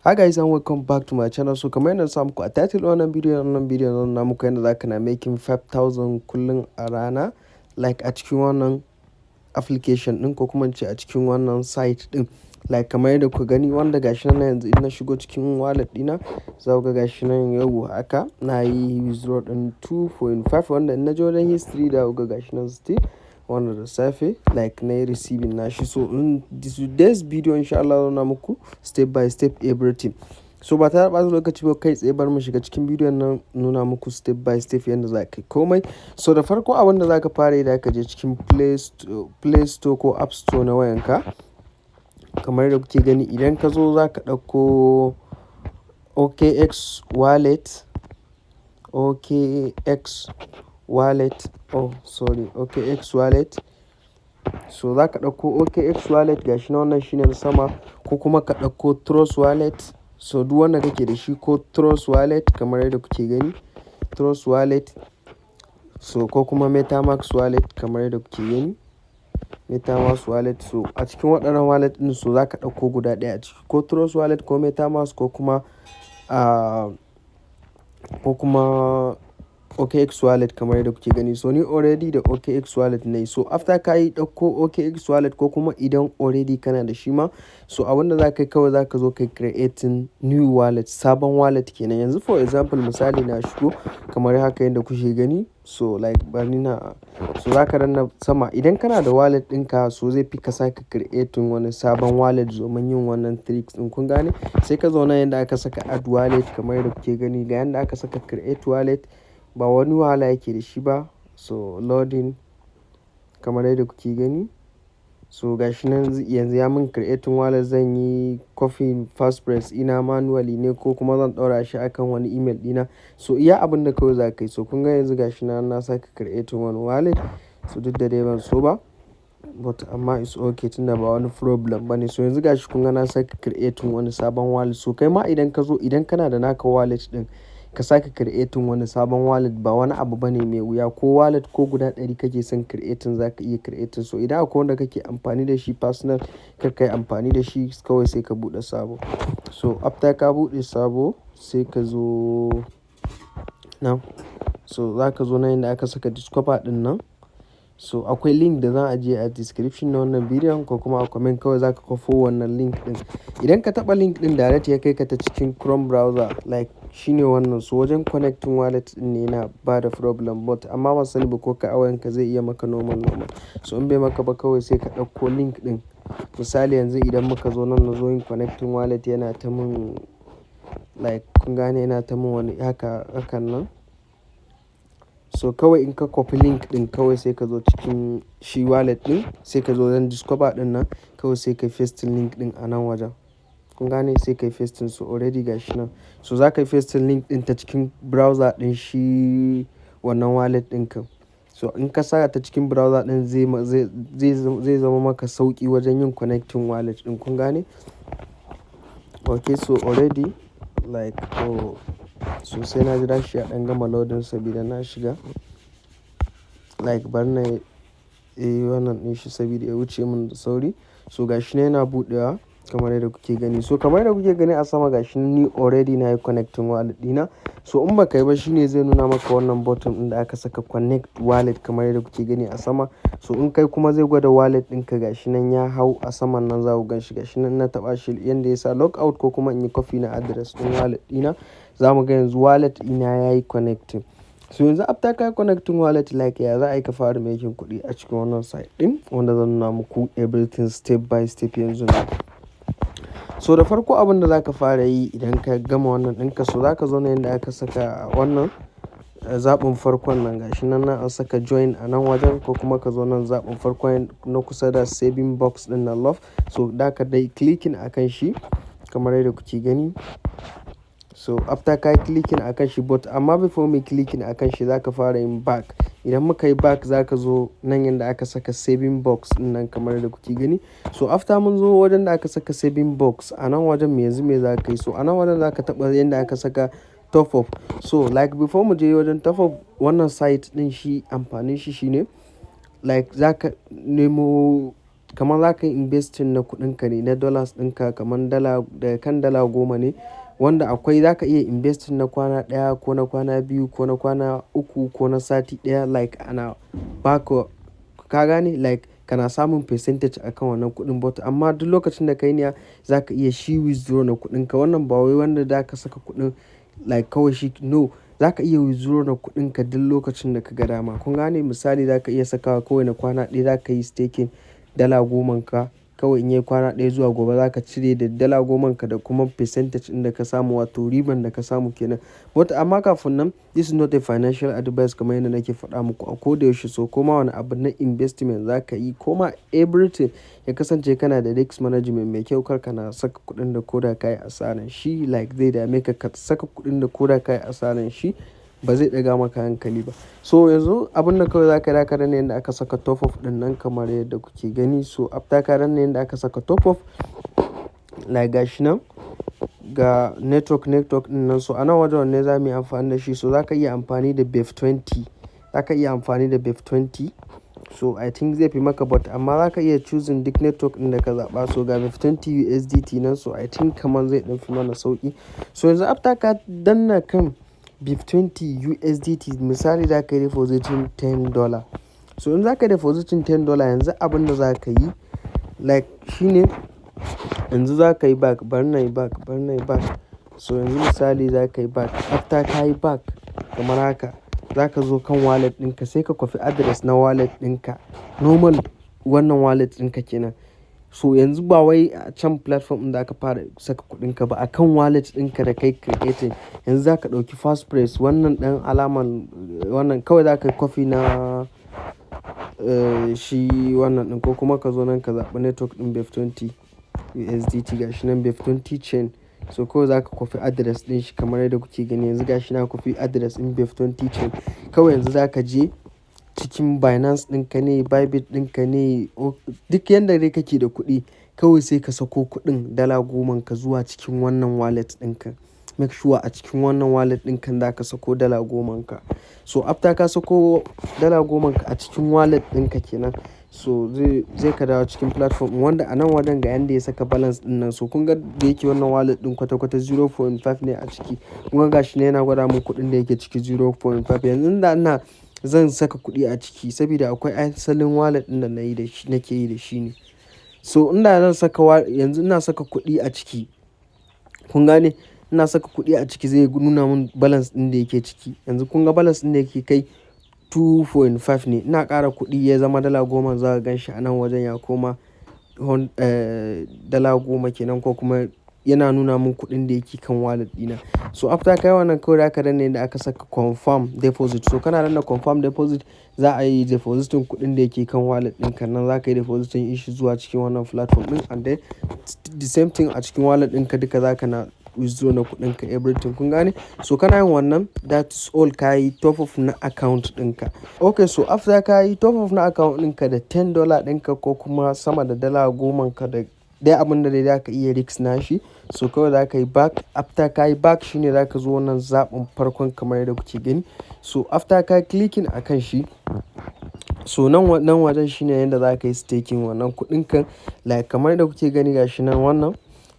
Hi guys and welcome back to my channel. So kamar yadda samu ku a title wannan bidiyon zan na muku yadda zaka na making 5000 kullum a rana like a cikin wannan application din ko kuma ce a cikin wannan site din, like kamar yadda ku gani wanda gashi nan yanzu in na shigo cikin wallet dina za ku ga gashi nan yau haka na yi withdraw din 2.5 wanda in na je wajen history da ku ga gashi nan still wanda da safe like na yi receiving na shi. So in this video insha Allah na muku step by step everything. So ba tare da ɓata lokaci ba kai tsaye bar mu shiga cikin bidiyon nan nuna muku step by step yadda za ka yi komai. So da farko abin da za ka fara yi da ka je cikin play store ko app store na wayanka kamar da kuke gani. Idan ka zo za ka ɗauko OKX wallet OKX wallet. So za ka ɗauko OKX wallet gashi na wannan shine na sama, ko kuma ka ɗauko Trust wallet. So duk wanda kake da shi, ko Trust wallet kamar yadda kuke gani Trust wallet, so ko kuma MetaMask wallet kamar yadda kuke gani MetaMask wallet. So a cikin waɗannan wallet ɗin so za ka ɗauko guda ɗaya a ciki, ko Trust wallet ko MetaMask ko kuma OKX wallet kamar yadda kuke gani. So ni already da OKX wallet ne. So after ka yi ɗauko OKX wallet ko kuma idan already kana da shi ma, so abinda za ka yi kawai za ka zo ka creating new wallet, sabon wallet kenan. Yanzu for example misali na shigo kamar haka yadda kuke gani. So like so za ka danna sama idan kana da wallet ɗinka, so zai fi ka sake creating wani sabon wallet domin yin wannan tricks ɗin, kun gane. Sai ka zo nan yadda aka saka add wallet kamar yadda kuke gani, ga yadda aka saka create wallet, ba wani wahala yake da shi ba. So loading kamar yadda kuke gani. So gashi nan yanzu ya min creating wallet, zan yi copy passphrase ina manually ne ko kuma zan ɗaura shi akan wani email ɗina. So iya abin da kawai za ka yi. So kun ga yanzu gashi nan na sake creating wani wallet. So duk da dai ban so ba, but amma it's okay tunda ba wani problem bane. So yanzu gashi kun ga na sake creating wani sabon wallet. So kai ma idan ka zo, idan kana da naka wallet ɗin ka sake creating wani sabon wallet ba wani abu bane mai wuya. Ko wallet ko guda 100 kake son creating za ka iya creating. So idan akwai wanda kake amfani da shi personal kar ka yi amfani da shi, kawai sai ka buɗe sabo. So after ka buɗe sabo sai ka zo nan, so za ka zo nan inda aka saka discover ɗin nan. So akwai link da zan ajiye a description na wannan bidiyon ko kuma a comment, kawai za ka kwafo wannan link ɗin. Idan ka taɓa link ɗin direct ya kai ka ta cikin Chrome browser like shine wannan. So wajen connecting wallet ɗin ne yana ba da problem, but amma ban sani ba ko ka wayanka zai iya maka normal. So in bai maka ba kawai sai ka ɗauko link ɗin. Misali yanzu idan muka zo nan na zo yin connecting wallet yana ta mun like kun gane yana ta mun wani hakan nan. So kawai in ka copy link ɗin kawai sai ka zo cikin shi wallet ɗin, sai ka zo don discover ɗin nan, kawai sai ka paste link ɗin a nan wajen, kun gane, sai ka paste. So already gashi nan. So za ka paste link ɗin ta cikin browser ɗin shi wannan wallet ɗin ka. So in ka sa ta cikin browser ɗin zai zama maka sauƙi wajen yin connecting wallet ɗin, kun gane. Okay, so already like so sai na jira shi a ɗan gama loading sabida na shiga like bar na wannan ɗin shi sabida ya wuce min da sauri. So gashi ne yana buɗewa kamar yadda kuke gani. So kamar yadda kuke gani a sama gashi ni already na yi connecting wallet ɗina. So in baka yi ba shine zai nuna maka wannan button ɗin da aka saka connect wallet kamar yadda kuke gani a sama. So in kai kuma zai gwada wallet ɗinka gashi nan ya hau a saman nan, za ku gan shi gashi nan na taɓa shi yanda ya sa log out ko kuma in yi copy na address ɗin wallet ɗina, za mu ga yanzu wallet ɗina ya yi connecting. So yanzu after ka connecting wallet like ya za a yi ka fara making kuɗi a cikin wannan site ɗin wanda zan nuna muku everything step by step yanzu na. So da farko abin da za ka fara yi idan ka gama wannan ɗinka, so za ka zo na yadda aka saka wannan zaɓin farkon nan gashi nan an saka join a nan wajen, ko kuma ka zo nan zaɓin farkon na kusa da saving box ɗin nan love. So da ka dai clicking akan shi kamar yadda kuke gani. So after ka yi clicking akan shi, but amma before me clicking akan shi za ka fara yin back. Idan muka yi back za ka zo nan yadda aka saka saving box ɗin nan kamar yadda kuke gani. So after mun zo wajen da aka saka saving box a nan wajen me yanzu me za ka yi. So a nan wajen za ka taɓa yadda aka saka top up. So like before mu je wajen top up, wannan site ɗin shi amfanin shi shine like za ka nemo kamar za ka yi investing na kuɗinka ne na dollars ɗinka, kamar dala da kan dala 10 ne, wanda akwai za ka iya investing na kwana ɗaya ko na kwana biyu ko na kwana uku ko na sati ɗaya, like ana baka, ka gane, like kana samun percentage akan wannan kuɗin. But amma duk lokacin da kai niyya za ka iya shi withdraw na kuɗinka. Wannan ba wai wanda za ka saka kuɗin like kawai shi, no, za ka iya withdraw na kuɗinka duk lokacin da ka ga dama. Kun gane, misali za ka iya sakawa kawai na kwana ɗaya, za ka yi staking dala 10 ka kawai, in yi kwana ɗaya zuwa gobe za ka cire da dala 10 ka da kuma percentage ɗin da ka samu, wato riban da ka samu kenan. But amma kafin nan, this is not a financial advice kamar yadda nake faɗa muku a koda yaushe. So koma wani abu na investment za ka yi, koma everything ya kasance kana da risk management mai kyau. Kar kana saka kuɗin da koda ka yi asaran shi, like zai dame ka. Ka saka kuɗin da koda ka yi asaran shi ba zai ɗaga maka hankali ba. So yanzu abin da kawai za ka yi, za ka danna yadda aka saka top up ɗin nan kamar yadda kuke gani. So after ka danna yadda aka saka top up, like gashi nan ga network ɗin nan. So a nan wajen wanne za mu yi amfani da shi. So za ka iya amfani da BEF20, za ka iya amfani da BEF20. So I think zai fi maka, but amma za ka iya choosing duk network ɗin da ka zaɓa. So ga BEF20 USDT nan, so I think kamar zai ɗan fi mana sauƙi. So yanzu after ka danna kan BEF20 USDT, misali za ka yi depositing $10. So in za ka yi depositing $10, yanzu abin da za ka yi like shine, yanzu za ka yi back, bari na yi back. So yanzu misali za ka yi back. After ka yi back kamar haka, za ka zo kan wallet ɗinka, sai ka kwafi address na wallet ɗinka, normal wannan wallet ɗinka kenan. So yanzu ba wai a can platform ɗin da aka fara saka kuɗinka ba, a kan wallet ɗinka da kai creating. Yanzu za ka ɗauki fast press, wannan ɗan alaman wannan kawai za ka yi kwafi na shi wannan ɗin, ko kuma ka zo nan ka zaɓi network ɗin BEF20 USDT, gashi nan BEF20 chain. So kawai za ka kwafi address ɗin shi kamar yadda kuke gani. Yanzu gashi na kwafi address ɗin BEF20 chain. Kawai yanzu za ka je cikin Binance ɗinka ne, Bybit ɗinka ne, duk yanda dai kake da kuɗi, kawai sai ka sako kuɗin dala 10 ka zuwa cikin wannan wallet ɗinka. Make sure a cikin wannan wallet ɗinka za ka sako dala 10 ka. So after ka sako dala 10 ka a cikin wallet ɗinka kenan, so zai ka dawo cikin platform wanda a nan wajen ga yanda ya saka balance ɗin nan. So kun ga da yake wannan wallet ɗin kwata-kwata 0.5 ne a ciki. Kun ga gashi ne yana gwada mun kuɗin da yake ciki 0.5. Yanzu da zan saka kuɗi a ciki saboda akwai asalin wallet ɗin da nake yi da shi ne. So inda zan saka yanzu ina saka kuɗi a ciki, kun gane, ina saka kuɗi a ciki zai nuna mun balance ɗin da yake ciki. Yanzu kun ga balance ɗin da yake kai 2.5 ne. Ina ƙara kuɗi ya zama dala 10, za ka gan shi a nan wajen ya koma dala 10 kenan, ko kuma yana nuna mun kuɗin da yake kan wallet ɗina. So after kai wannan kawai za ka danna yadda aka saka confirm deposit. So kana danna confirm deposit, za a yi depositin kuɗin da yake kan wallet ɗinka nan. Za ka yi depositin shi zuwa cikin wannan platform ɗin, and then the same thing a cikin wallet ɗinka duka za ka na withdraw na kuɗinka everything. Kun gane? So kana yin wannan, that is all. Ka yi top up na account ɗinka. Okay, so after ka yi top up na account ɗinka da $10 ɗinka ko kuma sama da dala 10 ka, da dai abin da dai za ka iya risk na shi. So kawai za ka yi back. After ka yi back shine za ka zo wannan zaɓin farkon kamar yadda kuke gani. So after ka clicking a kan shi, so nan wajen shine yadda za ka yi staking wannan kuɗinka, like kamar yadda kuke gani gashi nan wannan.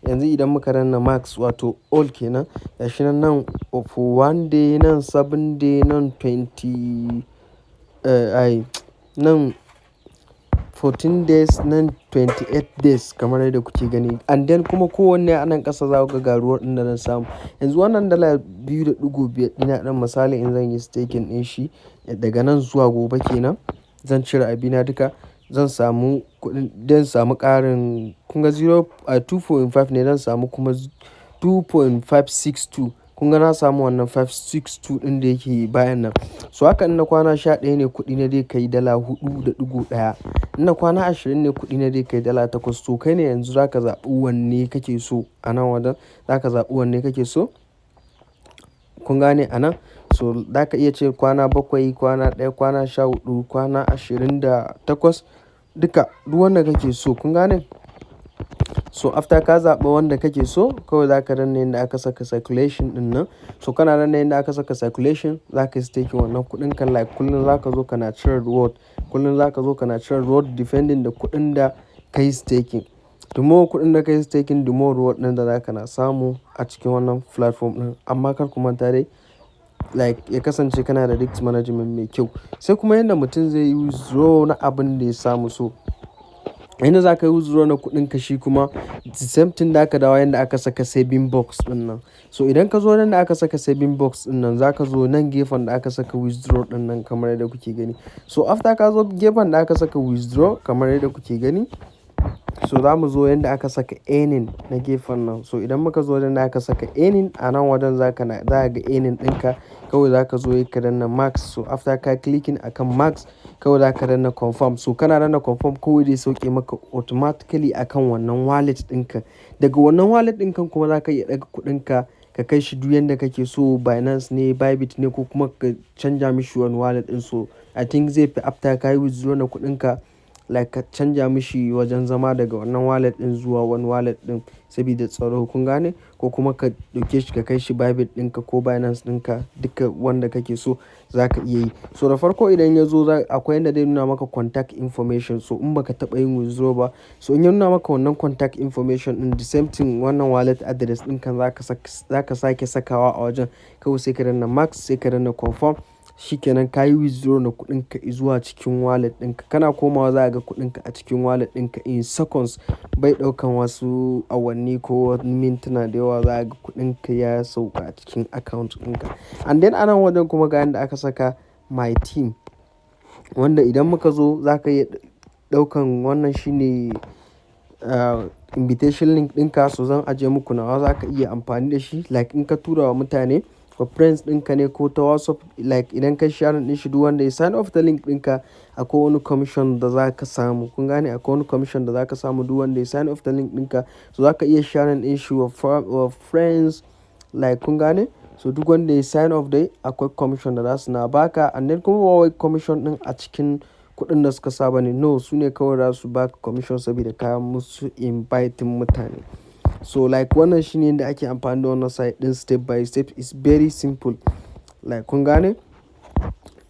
Yanzu idan muka danna max, wato all kenan, gashi nan for 1 day, nan 7 day, nan 20 nan 14 days, nan 28 days kamar yadda kuke gani. And then kuma kowanne a nan ƙasa za ku ga garuwar ɗin da zan samu. Yanzu wannan dala 2.5 ɗina ɗan misali in zan yi staking ɗin shi daga nan zuwa gobe kenan, zan cire abina duka, zan samu kuɗin, zan samu ƙarin, kun ga 2.5 ne, zan samu kuma 2.562. kun ga na samu wannan 562 ɗin da yake bayan nan. So haka na kwana 11 ne kuɗi na dai kai dala 4.1. Na kwana 20 ne kuɗi na dai kai dala 8. To kai ne yanzu za ka zaɓi wanne kake so a nan wajen, za ka zaɓi wanne kake so. Kun gane a nan? So za ka iya ce kwana 7, kwana 1, kwana 14, kwana 28, duka duk wanda kake so. Kun gane? So after ka zaɓa wanda kake so, kawai za ka danna yadda aka saka circulation ɗin nan. So kana danna yadda aka saka circulation, za ka yi staking wannan kuɗin kan, like kullum za ka zo kana cire reward. Kullum za ka zo kana cire reward depending da kuɗin da kai staking. The more kuɗin da kai staking, the more reward ɗin da zaka na samu a cikin wannan platform ɗin. Amma kar ku manta dai like ya kasance kana da risk management mai kyau. Sai kuma yanda mutum zai yi withdraw na abin da ya samu. So yanda za ka yi withdraw na kuɗin ka shi kuma the same thing da aka dawo yanda aka saka saving box ɗin nan. So idan ka zo nan da aka saka saving box ɗin nan, za ka zo nan gefen da aka saka withdraw ɗin nan kamar yadda kuke gani. So after ka zo gefen da aka saka withdraw kamar yadda kuke gani, so za mu zo yanda aka saka earning na gefen nan. So idan muka zo wajen da aka saka earning, a nan wajen za ka ga earning ɗinka. Kawai za ka zo ka danna max. So after ka clicking akan max, kawai za ka danna confirm. So kana danna confirm, kawai zai sauke maka automatically akan wannan wallet ɗinka. Daga wannan wallet ɗinka kuma za ka iya ɗaga kuɗinka ka kai shi duk yanda kake so. Binance ne, Bybit ne, ko kuma ka canja mishi wani wallet ɗin. So I think zai fi after ka yi withdraw na kuɗinka like ka canja mishi wajen zama daga wannan wallet ɗin zuwa wani wallet ɗin sabida tsaro, kun gane? Ko kuma ka ɗauke shi ka kai shi Bybit ɗinka ko Binance ɗinka, duka wanda kake so za ka iya yi. So da farko idan ya zo akwai yanda zai nuna maka contact information. So in baka taɓa yin withdraw ba, so in ya nuna maka wannan contact information ɗin, the same thing wannan wallet address ɗinka za ka sake sakawa a wajen. Kawai sai ka danna max, sai ka danna confirm. Shikenan ka yi withdraw na kuɗinka zuwa cikin wallet ɗinka. Kana komawa za ka ga kuɗinka a cikin wallet ɗinka in seconds. Bai ɗaukan wasu awanni ko mintuna da yawa, za ka ga kuɗinka ya sauka a cikin account ɗinka. And then a nan wajen kuma ga yanda aka saka my team, wanda idan muka zo za ka iya ɗaukan wannan shine invitation link ɗinka. So zan ajiye muku nawa, za ka iya amfani da shi like in ka tura wa mutane ko friends ɗinka ne ko ta WhatsApp. Like idan ka share ɗin shi, duk wanda ya sign off da link ɗinka, akwai wani commission da za ka samu. Kun gane? Akwai wani commission da za ka samu duk wanda ya sign off da link ɗinka. So za ka iya share ɗin shi wa friends like, kun gane? So duk wanda ya sign off dai akwai commission da za su na baka. And then kuma ba wai commission ɗin a cikin kuɗin da suka saba ne, no, su ne kawai za su baka commission saboda ka musu inviting mutane. So like wannan shine yanda ake amfani da wannan site ɗin step by step. It's very simple, like kun gane?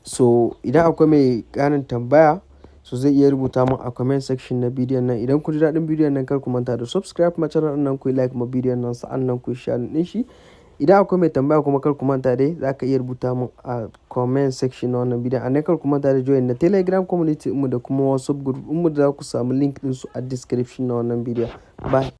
So idan akwai mai ƙarin tambaya, so zai iya rubuta mun a comment section na bidiyon nan. Idan kun ji daɗin bidiyon nan, kar ku manta da subscribe ma channel nan, ku yi like ma bidiyon nan, sa'an nan ku yi share ɗin shi. Idan akwai mai tambaya kuma kar ku manta dai za ka iya rubuta mun a comment section na wannan bidiyon. And then kar ku manta da join na Telegram community mu da kuma WhatsApp group mu, da za ku samu link ɗinsu a description na wannan bidiyon. Bye.